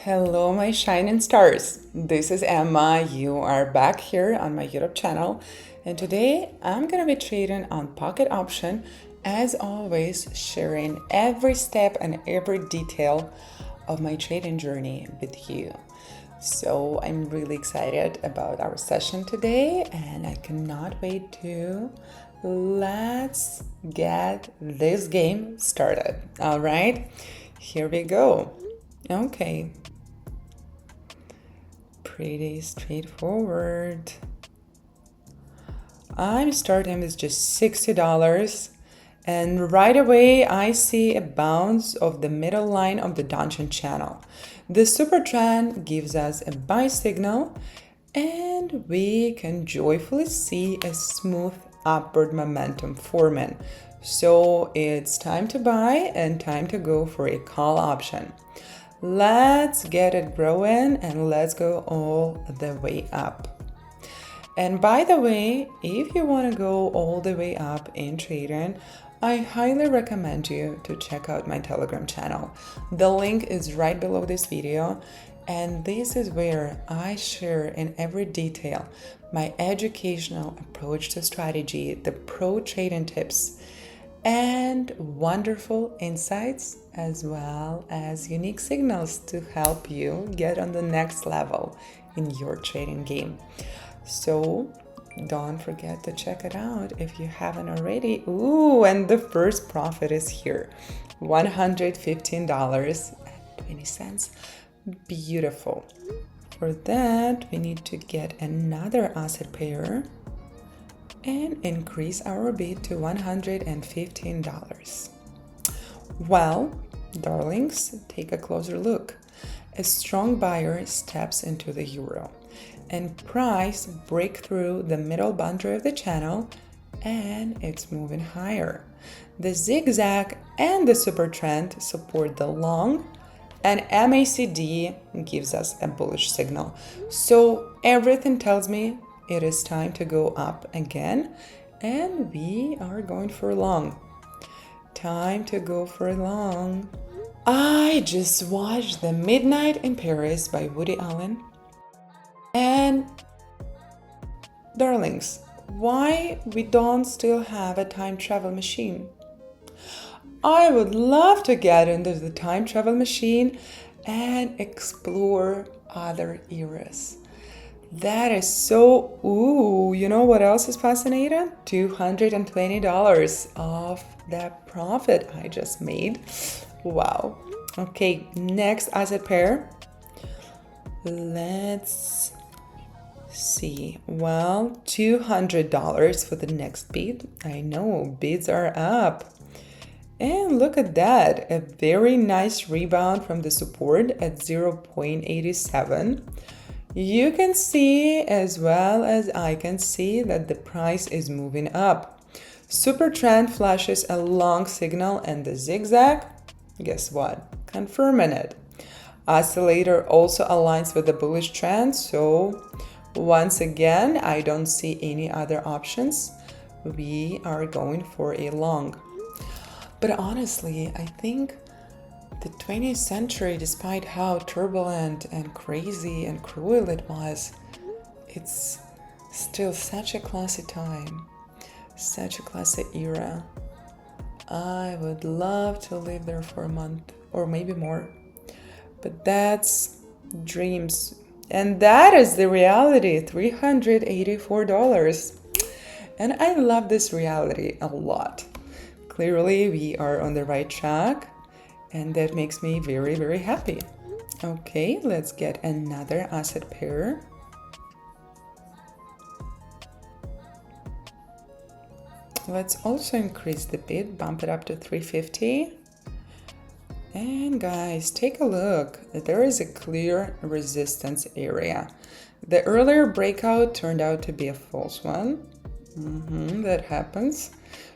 Hello, my shining stars. This is Emma. You are back here on my YouTube channel, and today I'm gonna be trading on pocket option, as always, sharing every step and every detail of my trading journey with you. So I'm really excited about our session today, and I cannot wait to let's get this game started. All right, here we go. Okay, pretty straightforward. I'm starting with just $60, and right away I see a bounce of the middle line of the Dungeon channel. The super trend gives us a buy signal, and we can joyfully see a smooth upward momentum forming. So it's time to buy and time to go for a call option. Let's get it growing and let's go all the way up. And by the way, if you want to go all the way up in trading, I highly recommend you to check out my Telegram channel. The link is right below this video, and this is where I share in every detail my educational approach to strategy, the pro trading tips, and wonderful insights, as well as unique signals to help you get on the next level in your trading game. So don't forget to check it out if you haven't already. Ooh, and the first profit is here, $115.20. Beautiful. For that, we need to get another asset pair and increase our bid to $115. Well, darlings, take a closer look. A strong buyer steps into the euro, and price break through the middle boundary of the channel, and it's moving higher. The zigzag and the super trend support the long, and MACD gives us a bullish signal. So everything tells me it is time to go up again, and we are going for long. Time to go for long. I just watched The Midnight in Paris by Woody Allen. And darlings, why we don't still have a time travel machine? I would love to get into the time travel machine and explore other eras. That is so, ooh, you know what else is fascinating? $220 of that profit I just made. Wow. Okay, next asset pair. Let's see. Well, $200 for the next bid. I know, bids are up. And look at that, a very nice rebound from the support at 0.87. You can see, as well as I can see, that the price is moving up. Super trend flashes a long signal, and the zigzag, guess what? Confirming it. Oscillator also aligns with the bullish trend, so once again, I don't see any other options. We are going for a long. But honestly, I think the 20th century, despite how turbulent and crazy and cruel it was, it's still such a classy time, such a classy era. I would love to live there for a month or maybe more. But that's dreams. And that is the reality, $384. And I love this reality a lot. Clearly, we are on the right track, and that makes me very, very happy. Okay, let's get another asset pair. Let's also increase the bid, bump it up to 350. And guys, take a look. There is a clear resistance area. The earlier breakout turned out to be a false one. That happens.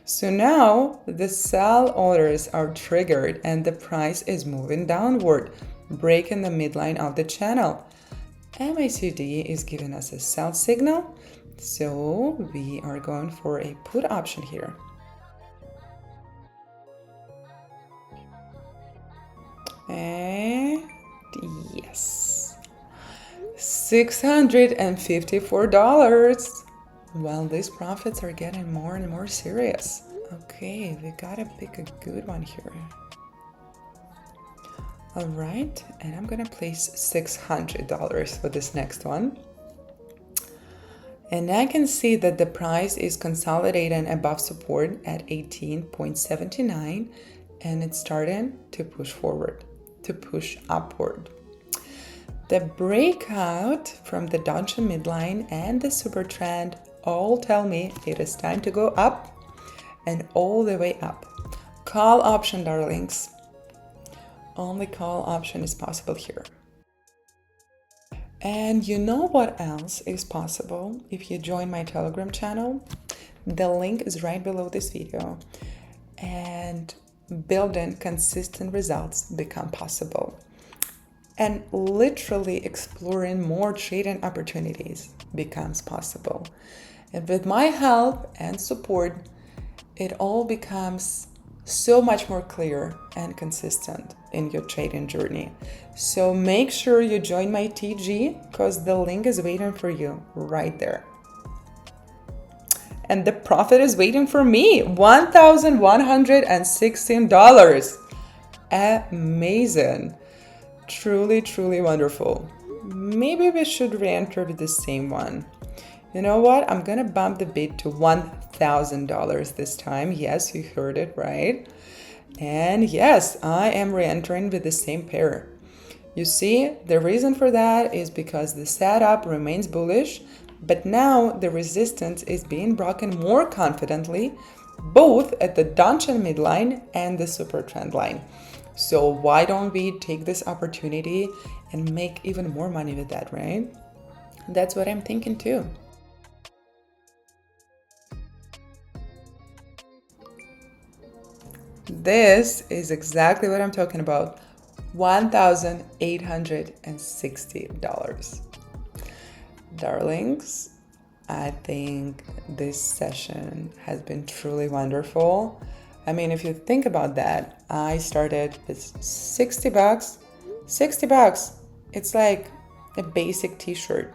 So now the sell orders are triggered and the price is moving downward, breaking the midline of the channel. MACD is giving us a sell signal, so we are going for a put option here. And Yes. $654. Well, these profits are getting more and more serious. Okay, we gotta pick a good one here. All right, and I'm gonna place $600 for this next one. And I can see that the price is consolidating above support at 18.79, and it's starting to push forward, to push upward. The breakout from the downtrend midline and the super trend all tell me it is time to go up and all the way up. Call option, darlings. Only call option is possible here. And you know what else is possible if you join my Telegram channel? The link is right below this video. And building consistent results become possible. And literally exploring more trading opportunities becomes possible. And with my help and support, it all becomes so much more clear and consistent in your trading journey. So make sure you join my TG because the link is waiting for you right there. And the profit is waiting for me, $1,116. Amazing. Truly, truly wonderful. Maybe we should re-enter with the same one. You know what? I'm gonna bump the bid to $1,000 this time. Yes, you heard it right. And yes, I am re-entering with the same pair. You see, the reason for that is because the setup remains bullish, but now the resistance is being broken more confidently, both at the downtrend midline and the super trend line. So why don't we take this opportunity and make even more money with that, right? That's what I'm thinking too. This is exactly what I'm talking about. $1,860. Darlings, I think this session has been truly wonderful. I mean, if you think about that, I started with $60. $60. It's like a basic t-shirt,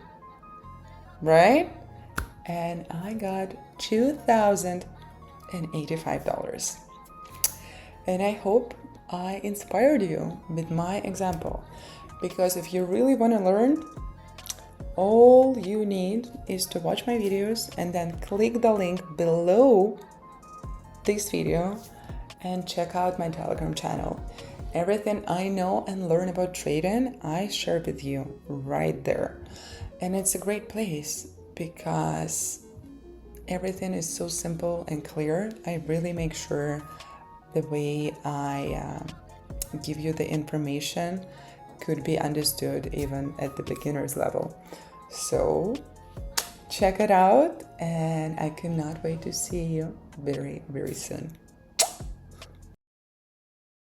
right? And I got $2,085. And I hope I inspired you with my example. Because if you really want to learn, all you need is to watch my videos and then click the link below this video and check out my Telegram channel. Everything I know and learn about trading, I share with you right there. And it's a great place because everything is so simple and clear. I really make sure the way I give you the information could be understood even at the beginner's level. So check it out, and I cannot wait to see you very, very soon.